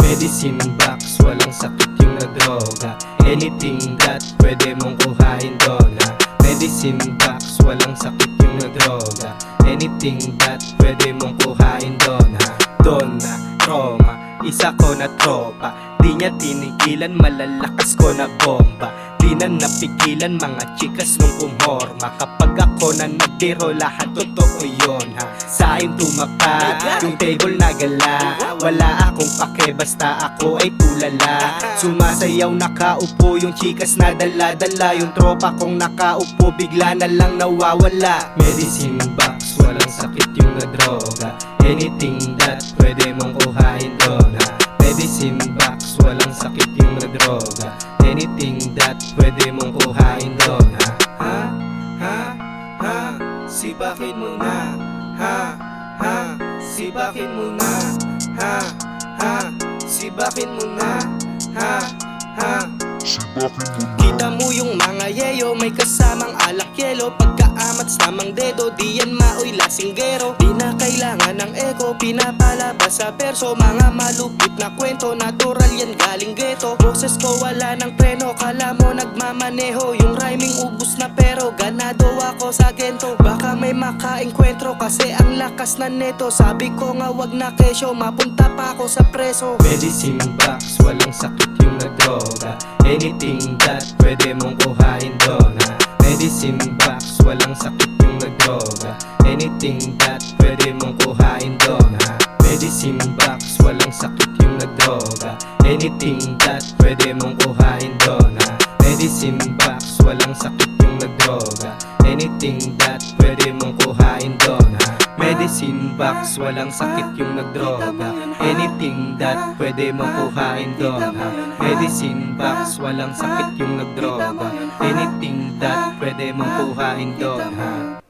Medicine box, walang sakit yung nadroga. Anything that pwede mong kuhain doon ha. Medicine box, walang sakit yung nadroga. Anything that pwede mong kuhain doon ha. Doon na trauma, isa ko na tropa. Di niya tinigilan, malalakas ko na bomba. Di na napigilan mga chikas nung kumorma. Kapag ako na nagbiro, lahat totoo yun ha. Sa akin tumapa, yung table na gala. Wala akong pake, basta ako ay tulala. Sumasayaw nakaupo, yung chikas na dala-dala. Yung tropa kong nakaupo, bigla na lang nawawala. Medicine box, walang sakit yung nadroga. Anything that pwede mong kuhain doon ha. Medicine box, walang sakit yung nadroga. Anything that pwede mong kuhain doon ha. Ha? Ha? Ha? Sibakin mo na. Ha? Ha? Sibakin mo na. Ha? Ha? Sibakin mo na. Ha? Ha? Kita mo yung mga yeyo, may kasamang alak yelo. Pagkaamat sa mang dedo, di yan maoy lasinggero. Di na kailangan ng echo, pinapalabas sa perso. Mga malupit na kwento, natural yan galing ghetto. Boses ko wala ng preno, kala mo nagmamaneho. Yung rhyming ubus na pero ganado ako sa gento. Baka may makaengkwentro kasi ang lakas na neto. Sabi ko nga wag na kesyo, mapunta pa ako sa preso. Medicine box, walang sakit yung nadroga. Anything that pwede mong kuhain doon ha. Medicine box, walang sakit yung nadroga. Anything that pwede mong kuhain doon ha. Medicine box, walang sakit yung nadroga. Anything that pwede mong kuhain doon ha. Medicine box, walang sakit yung nadroga. Anything that pwede mong kuhain doon ha. Medicine box, walang sakit yung nagdroga. Anything that pwede mong kuhain doon ha. Medicine box, walang sakit yung nagdroga. Anything that pwede mong kuhain doon ha.